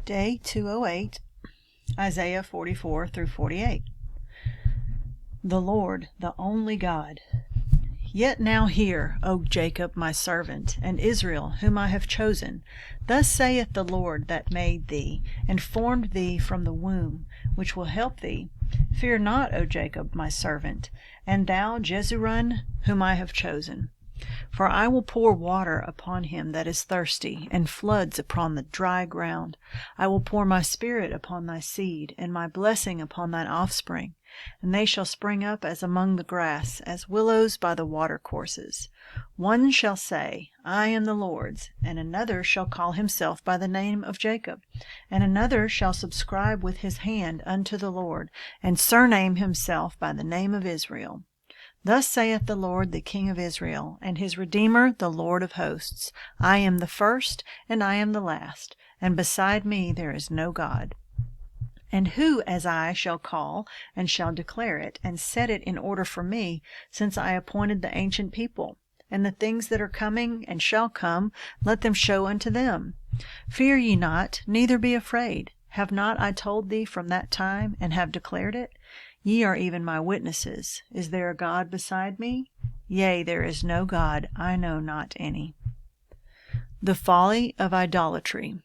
Day 208, Isaiah 44 through 48. The Lord, the only God. Yet now hear, O Jacob my servant, and Israel whom I have chosen. Thus saith the Lord that made thee, and formed thee from the womb, which will help thee. Fear not, O Jacob my servant, and thou Jeshurun whom I have chosen. For I will pour water upon him that is thirsty, and floods upon the dry ground. I will pour my spirit upon thy seed, and my blessing upon thine offspring. And they shall spring up as among the grass, as willows by the watercourses. One shall say, I am the Lord's, and another shall call himself by the name of Jacob. And another shall subscribe with his hand unto the Lord, and surname himself by the name of Israel. Thus saith the Lord, the King of Israel, and his Redeemer, the Lord of hosts, I am the first, and I am the last, and beside me there is no God. And who as I shall call, and shall declare it, and set it in order for me, since I appointed the ancient people? And the things that are coming and shall come, let them show unto them. Fear ye not, neither be afraid. Have not I told thee from that time, and have declared it? Ye are even my witnesses. Is there a God beside me? Yea, there is no God, I know not any. The folly of idolatry.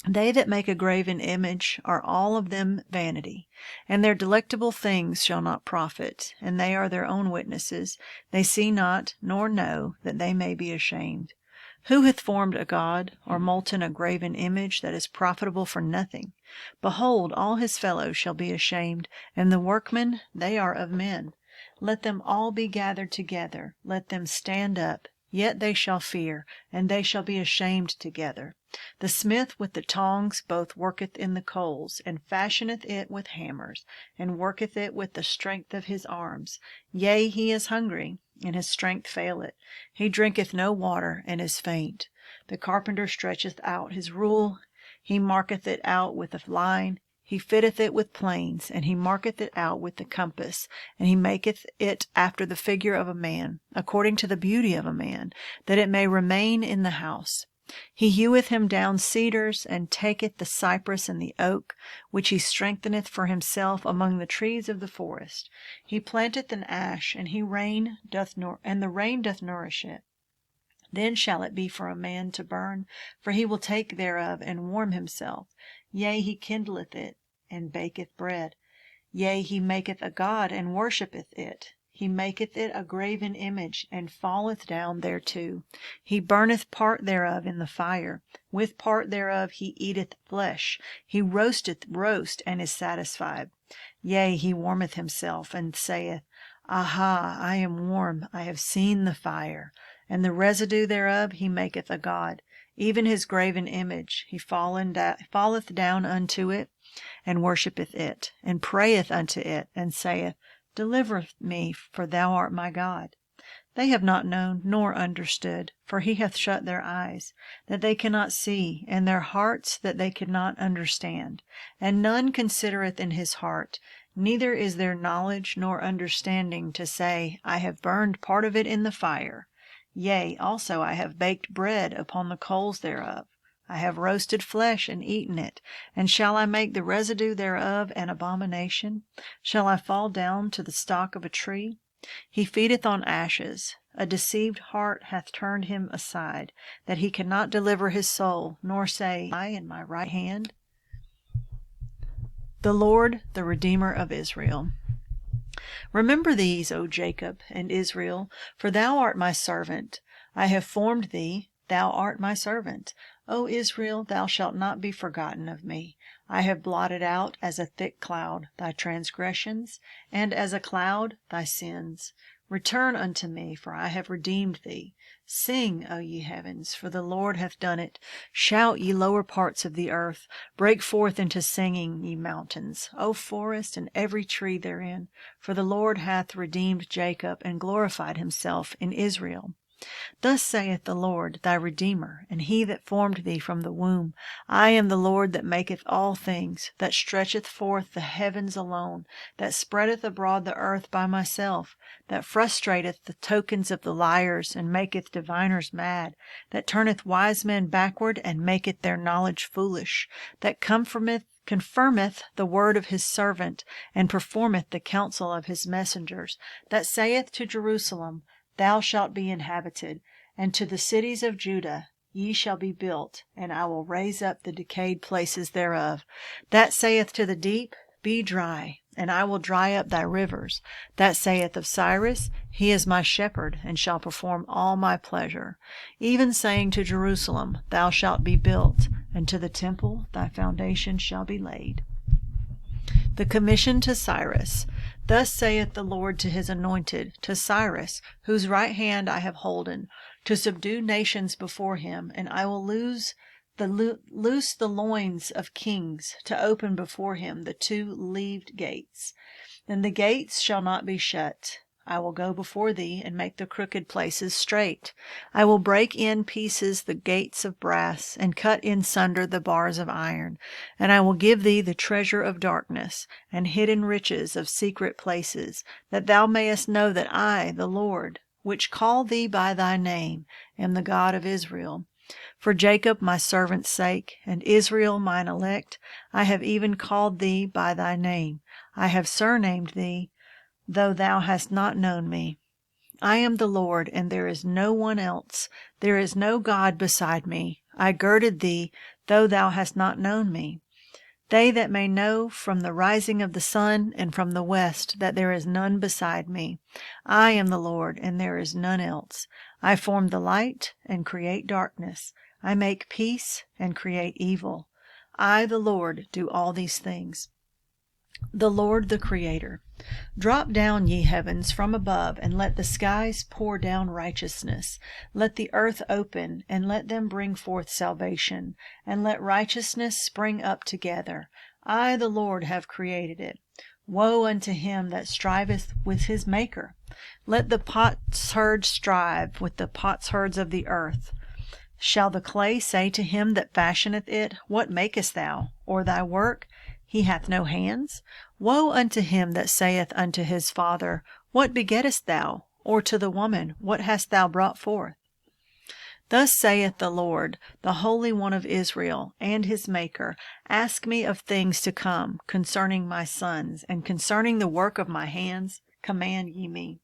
They that make a graven image are all of them vanity, and their delectable things shall not profit, and they are their own witnesses. They see not, nor know, that they may be ashamed. Who hath formed a god, or molten a graven image that is profitable for nothing? Behold, all his fellows shall be ashamed, and the workmen, they are of men. Let them all be gathered together, let them stand up, yet they shall fear, and they shall be ashamed together. The smith with the tongs both worketh in the coals, and fashioneth it with hammers, and worketh it with the strength of his arms. Yea, he is hungry, and his strength faileth. He drinketh no water, and is faint. The carpenter stretcheth out his rule, he marketh it out with a line. He fitteth it with planes, and he marketh it out with the compass, and he maketh it after the figure of a man, according to the beauty of a man, that it may remain in the house. He heweth him down cedars, and taketh the cypress and the oak, which he strengtheneth for himself among the trees of the forest. He planteth an ash, and the rain doth nourish it. Then shall it be for a man to burn, for he will take thereof and warm himself. Yea, he kindleth it, and baketh bread. Yea, he maketh a god, and worshippeth it. He maketh it a graven image, and falleth down thereto. He burneth part thereof in the fire. With part thereof he eateth flesh. He roasteth roast, and is satisfied. Yea, he warmeth himself, and saith, Aha, I am warm, I have seen the fire. And the residue thereof he maketh a god, even his graven image. He falleth down unto it, and worshippeth it, and prayeth unto it, and saith, Deliver me, for thou art my God. They have not known nor understood, for he hath shut their eyes, that they cannot see, and their hearts, that they cannot understand. And none considereth in his heart, neither is there knowledge nor understanding to say, I have burned part of it in the fire. Yea, also I have baked bread upon the coals thereof. I have roasted flesh and eaten it. And shall I make the residue thereof an abomination? Shall I fall down to the stock of a tree? He feedeth on ashes. A deceived heart hath turned him aside, that he cannot deliver his soul, nor say, I in my right hand. The Lord, the Redeemer of Israel. Remember these, O Jacob and Israel, for thou art my servant. I have formed thee, thou art my servant. O Israel, thou shalt not be forgotten of me. I have blotted out as a thick cloud thy transgressions, and as a cloud thy sins. Return unto me, for I have redeemed thee. Sing, O ye heavens, for the Lord hath done it. Shout, ye lower parts of the earth. Break forth into singing, ye mountains, O forest, and every tree therein. For the Lord hath redeemed Jacob, and glorified himself in Israel. Thus saith the Lord, thy Redeemer, and he that formed thee from the womb. I am the Lord that maketh all things, that stretcheth forth the heavens alone, that spreadeth abroad the earth by myself, that frustrateth the tokens of the liars, and maketh diviners mad, that turneth wise men backward, and maketh their knowledge foolish, that confirmeth the word of his servant, and performeth the counsel of his messengers, that saith to Jerusalem, Thou shalt be inhabited, and to the cities of Judah, Ye shall be built, and I will raise up the decayed places thereof. That saith to the deep, Be dry, and I will dry up thy rivers. That saith of Cyrus, He is my shepherd, and shall perform all my pleasure. Even saying to Jerusalem, Thou shalt be built, and to the temple thy foundation shall be laid. The commission to Cyrus. Thus saith the Lord to his anointed, to Cyrus, whose right hand I have holden, to subdue nations before him, and I will loose the loins of kings, to open before him the two-leaved gates. And the gates shall not be shut. I will go before thee, and make the crooked places straight. I will break in pieces the gates of brass, and cut in sunder the bars of iron. And I will give thee the treasure of darkness, and hidden riches of secret places, that thou mayest know that I, the Lord, which call thee by thy name, am the God of Israel. For Jacob my servant's sake, and Israel mine elect, I have even called thee by thy name. I have surnamed thee, though thou hast not known me. I am the Lord, and there is no one else. There is no God beside me. I girded thee, though thou hast not known me. They that may know from the rising of the sun and from the west that there is none beside me. I am the Lord, and there is none else. I form the light and create darkness. I make peace and create evil. I, the Lord, do all these things. The Lord, the Creator. Drop down, ye heavens, from above, and let the skies pour down righteousness. Let the earth open, and let them bring forth salvation, and let righteousness spring up together. I, the Lord, have created it. Woe unto him that striveth with his Maker. Let the potsherds strive with the potsherds of the earth. Shall the clay say to him that fashioneth it, What makest thou? Or thy work, He hath no hands? Woe unto him that saith unto his father, What begettest thou? Or to the woman, What hast thou brought forth? Thus saith the Lord, the Holy One of Israel, and his Maker, Ask me of things to come, concerning my sons, and concerning the work of my hands, command ye me.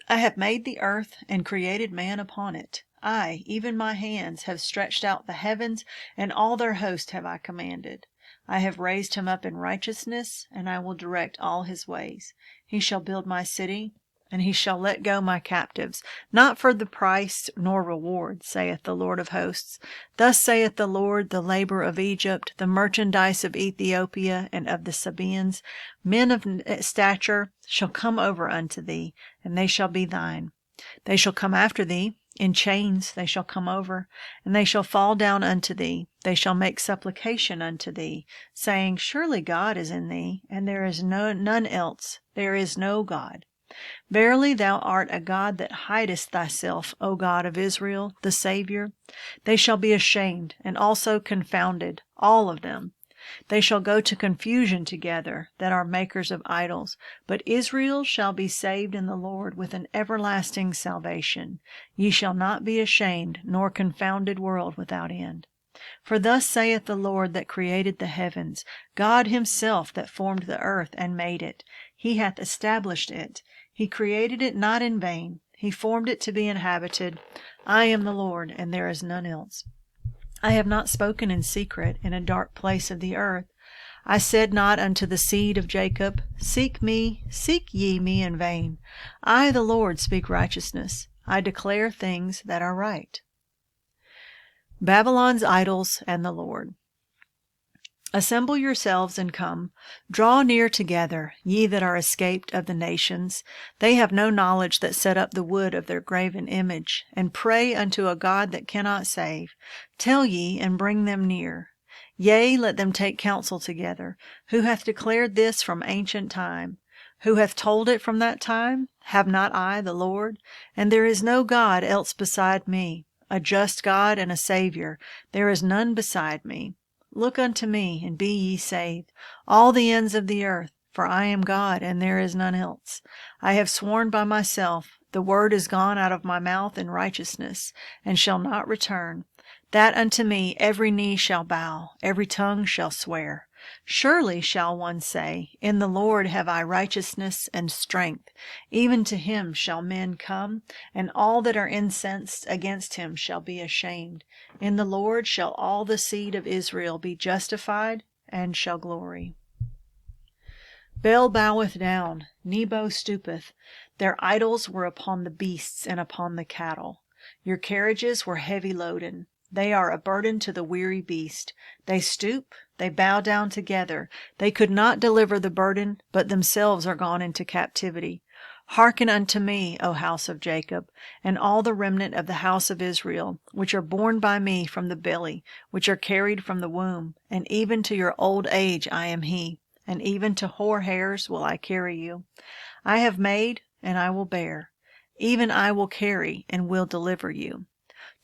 I have made the earth, and created man upon it. I, even my hands, have stretched out the heavens, and all their host have I commanded. I have raised him up in righteousness, and I will direct all his ways. He shall build my city, and he shall let go my captives, not for the price nor reward, saith the Lord of hosts. Thus saith the Lord, the labor of Egypt, the merchandise of Ethiopia and of the Sabaeans, men of stature shall come over unto thee, and they shall be thine. They shall come after thee, in chains they shall come over, and they shall fall down unto thee. They shall make supplication unto thee, saying, Surely God is in thee, and there is none else. There is no God. Verily thou art a God that hidest thyself, O God of Israel, the Saviour. They shall be ashamed, and also confounded, all of them. They shall go to confusion together, that are makers of idols. But Israel shall be saved in the Lord with an everlasting salvation. Ye shall not be ashamed, nor confounded, world without end. For thus saith the Lord that created the heavens, God himself that formed the earth and made it. He hath established it. He created it not in vain. He formed it to be inhabited. I am the Lord, and there is none else. I have not spoken in secret in a dark place of the earth. I said not unto the seed of Jacob, Seek ye me in vain. I, the Lord, speak righteousness. I declare things that are right. Babylon's idols and the Lord. Assemble yourselves and come. Draw near together, ye that are escaped of the nations. They have no knowledge that set up the wood of their graven image, and pray unto a God that cannot save. Tell ye, and bring them near. Yea, let them take counsel together. Who hath declared this from ancient time? Who hath told it from that time? Have not I the Lord? And there is no God else beside me, a just God and a Saviour. There is none beside me. Look unto me, and be ye saved, all the ends of the earth, for I am God, and there is none else. I have sworn by myself, the word is gone out of my mouth in righteousness, and shall not return, that unto me every knee shall bow, every tongue shall swear. Surely shall one say, In the Lord have I righteousness and strength. Even to him shall men come, and all that are incensed against him shall be ashamed. In the Lord shall all the seed of Israel be justified, and shall glory. Baal boweth down, Nebo stoopeth. Their idols were upon the beasts and upon the cattle. Your carriages were heavy loaden. They are a burden to the weary beast. They stoop, they bow down together. They could not deliver the burden, but themselves are gone into captivity. Hearken unto me, O house of Jacob, and all the remnant of the house of Israel, which are born by me from the belly, which are carried from the womb, and even to your old age I am he, and even to hoar hairs will I carry you. I have made, and I will bear. Even I will carry, and will deliver you.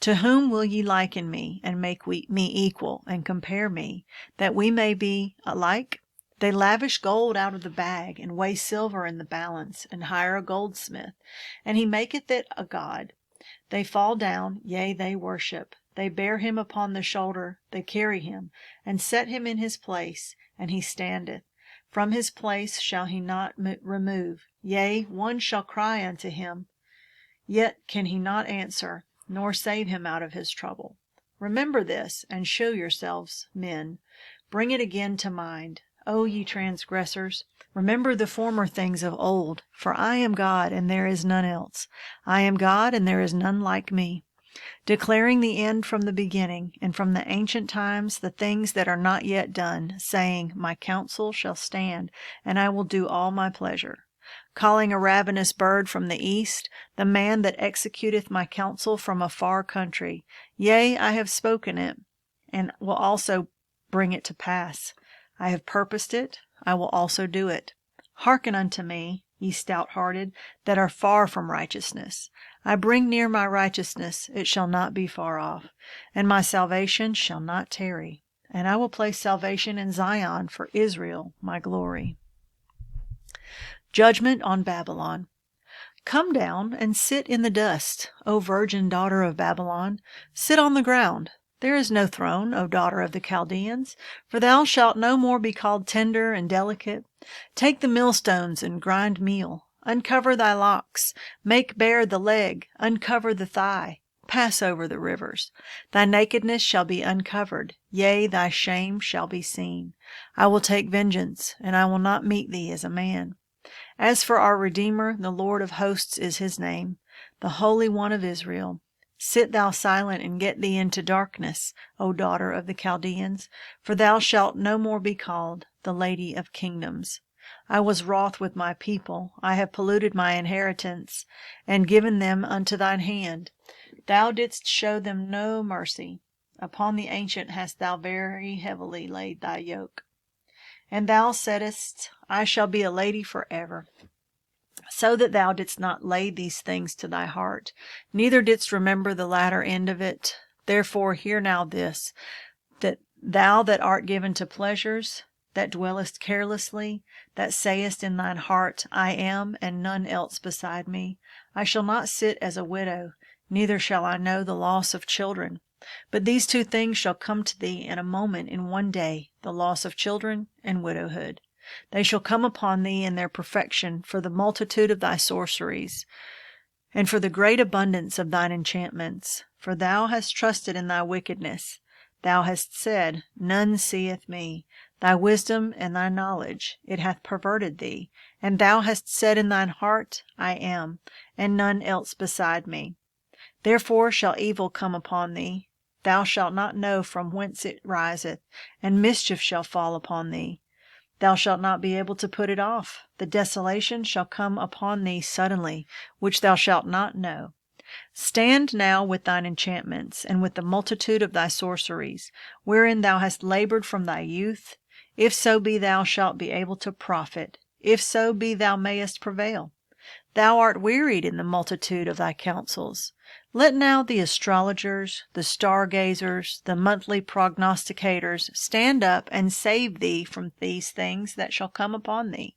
To whom will ye liken me, and make me equal, and compare me, that we may be alike? They lavish gold out of the bag, and weigh silver in the balance, and hire a goldsmith, and he maketh it a god. They fall down, yea, they worship. They bear him upon the shoulder, they carry him, and set him in his place, and he standeth. From his place shall he not remove. Yea, one shall cry unto him, yet can he not answer, nor save him out of his trouble. Remember this, and show yourselves men. Bring it again to mind. O ye transgressors, remember the former things of old. For I am God, and there is none else. I am God, and there is none like me, declaring the end from the beginning, and from the ancient times the things that are not yet done, saying, My counsel shall stand, and I will do all my pleasure. Calling a ravenous bird from the east, the man that executeth my counsel from a far country. Yea, I have spoken it, and will also bring it to pass. I have purposed it, I will also do it. Hearken unto me, ye stout-hearted, that are far from righteousness. I bring near my righteousness, it shall not be far off, and my salvation shall not tarry. And I will place salvation in Zion for Israel, my glory. Judgment on Babylon. Come down and sit in the dust, O virgin daughter of Babylon. Sit on the ground. There is no throne, O daughter of the Chaldeans, for thou shalt no more be called tender and delicate. Take the millstones and grind meal. Uncover thy locks. Make bare the leg. Uncover the thigh. Pass over the rivers. Thy nakedness shall be uncovered. Yea, thy shame shall be seen. I will take vengeance, and I will not meet thee as a man. As for our Redeemer, the Lord of hosts is his name, the Holy One of Israel. Sit thou silent and get thee into darkness, O daughter of the Chaldeans, for thou shalt no more be called the Lady of Kingdoms. I was wroth with my people. I have polluted my inheritance, and given them unto thine hand. Thou didst show them no mercy. Upon the ancient hast thou very heavily laid thy yoke. And thou saidst, I shall be a lady forever. So that thou didst not lay these things to thy heart, neither didst remember the latter end of it. Therefore hear now this, that thou that art given to pleasures, that dwellest carelessly, that sayest in thine heart, I am, and none else beside me. I shall not sit as a widow, neither shall I know the loss of children. But these two things shall come to thee in a moment, in one day, the loss of children and widowhood. They shall come upon thee in their perfection for the multitude of thy sorceries, and for the great abundance of thine enchantments. For thou hast trusted in thy wickedness. Thou hast said, None seeth me. Thy wisdom and thy knowledge, it hath perverted thee. And thou hast said in thine heart, I am, and none else beside me. Therefore shall evil come upon thee. Thou shalt not know from whence it riseth, and mischief shall fall upon thee. Thou shalt not be able to put it off. The desolation shall come upon thee suddenly, which thou shalt not know. Stand now with thine enchantments, and with the multitude of thy sorceries, wherein thou hast labored from thy youth. If so be thou shalt be able to profit, if so be thou mayest prevail. Thou art wearied in the multitude of thy counsels. Let now the astrologers, the stargazers, the monthly prognosticators stand up and save thee from these things that shall come upon thee.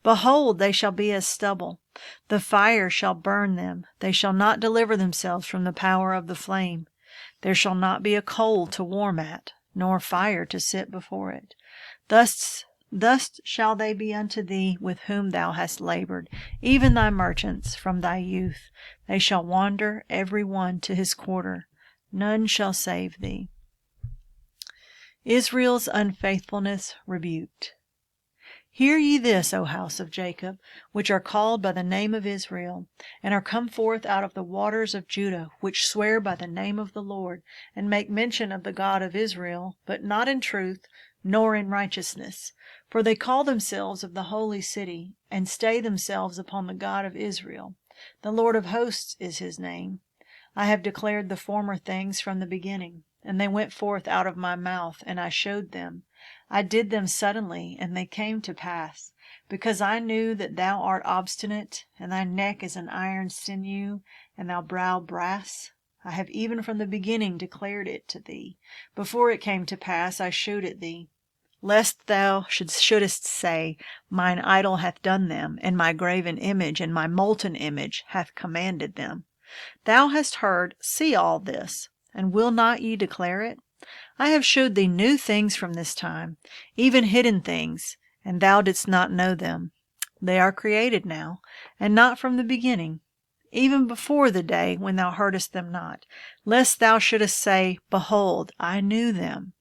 Behold, they shall be as stubble. The fire shall burn them. They shall not deliver themselves from the power of the flame. There shall not be a coal to warm at, nor fire to sit before it. Thus shall they be unto thee with whom thou hast labored, even thy merchants from thy youth. They shall wander every one to his quarter. None shall save thee. Israel's unfaithfulness rebuked. Hear ye this, O house of Jacob, which are called by the name of Israel, and are come forth out of the waters of Judah, which swear by the name of the Lord, and make mention of the God of Israel, but not in truth, nor in righteousness. For they call themselves of the holy city, and stay themselves upon the God of Israel. The Lord of hosts is his name. I have declared the former things from the beginning, and they went forth out of my mouth, and I showed them. I did them suddenly, and they came to pass, because I knew that thou art obstinate, and thy neck is an iron sinew, and thy brow brass. I have even from the beginning declared it to thee. Before it came to pass, I shewed it thee. Lest thou shouldest say, Mine idol hath done them, and my graven image and my molten image hath commanded them. Thou hast heard, see all this, and will not ye declare it? I have shewed thee new things from this time, even hidden things, and thou didst not know them. They are created now, and not from the beginning, even before the day when thou heardest them not, lest thou shouldest say, Behold, I knew them.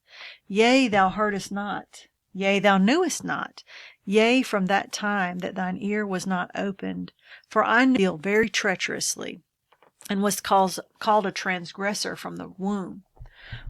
Yea, thou heardest not. Yea, thou knewest not. Yea, from that time that thine ear was not opened. For I knew thee very treacherously, and was called a transgressor from the womb.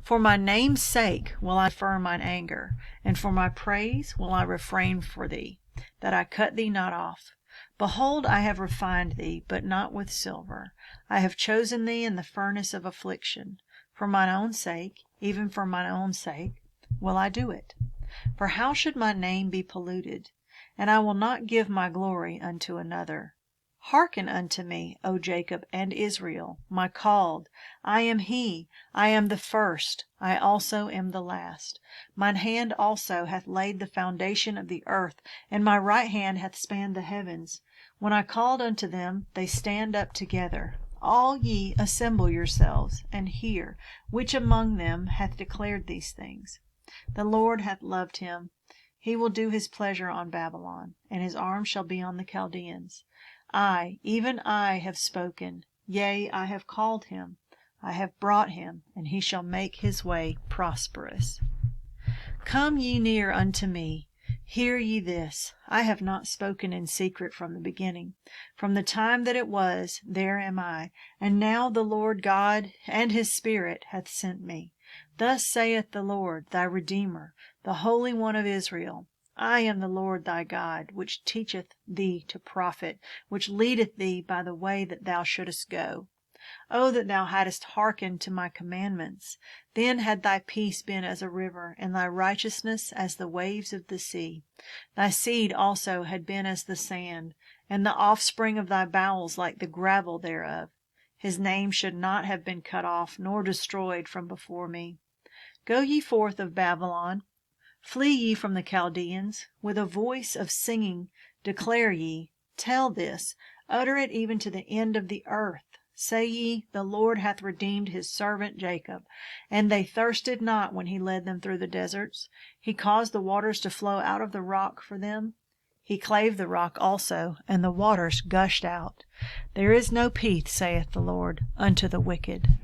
For my name's sake will I defer mine anger, and for my praise will I refrain for thee, that I cut thee not off. Behold, I have refined thee, but not with silver. I have chosen thee in the furnace of affliction. For mine own sake, even for mine own sake, will I do it. For how should my name be polluted? And I will not give my glory unto another. Hearken unto me, O Jacob and Israel, my called. I am he, I am the first, I also am the last. Mine hand also hath laid the foundation of the earth, and my right hand hath spanned the heavens. When I called unto them, they stand up together. All ye assemble yourselves, and hear, which among them hath declared these things. The Lord hath loved him. He will do his pleasure on Babylon, and his arm shall be on the Chaldeans. I, even I, have spoken. Yea, I have called him. I have brought him, and he shall make his way prosperous. Come ye near unto me. Hear ye this. I have not spoken in secret from the beginning. From the time that it was, there am I. And now the Lord God and his Spirit hath sent me. Thus saith the Lord, thy Redeemer, the Holy One of Israel. I am the Lord thy God, which teacheth thee to profit, which leadeth thee by the way that thou shouldest go. O that thou hadst hearkened to my commandments! Then had thy peace been as a river, and thy righteousness as the waves of the sea. Thy seed also had been as the sand, and the offspring of thy bowels like the gravel thereof. His name should not have been cut off, nor destroyed from before me. Go ye forth of Babylon. Flee ye from the Chaldeans. With a voice of singing declare ye, tell this, utter it even to the end of the earth. Say ye, the Lord hath redeemed his servant Jacob. And they thirsted not when he led them through the deserts. He caused the waters to flow out of the rock for them. He clave the rock also, and the waters gushed out. There is no peace, saith the Lord, unto the wicked.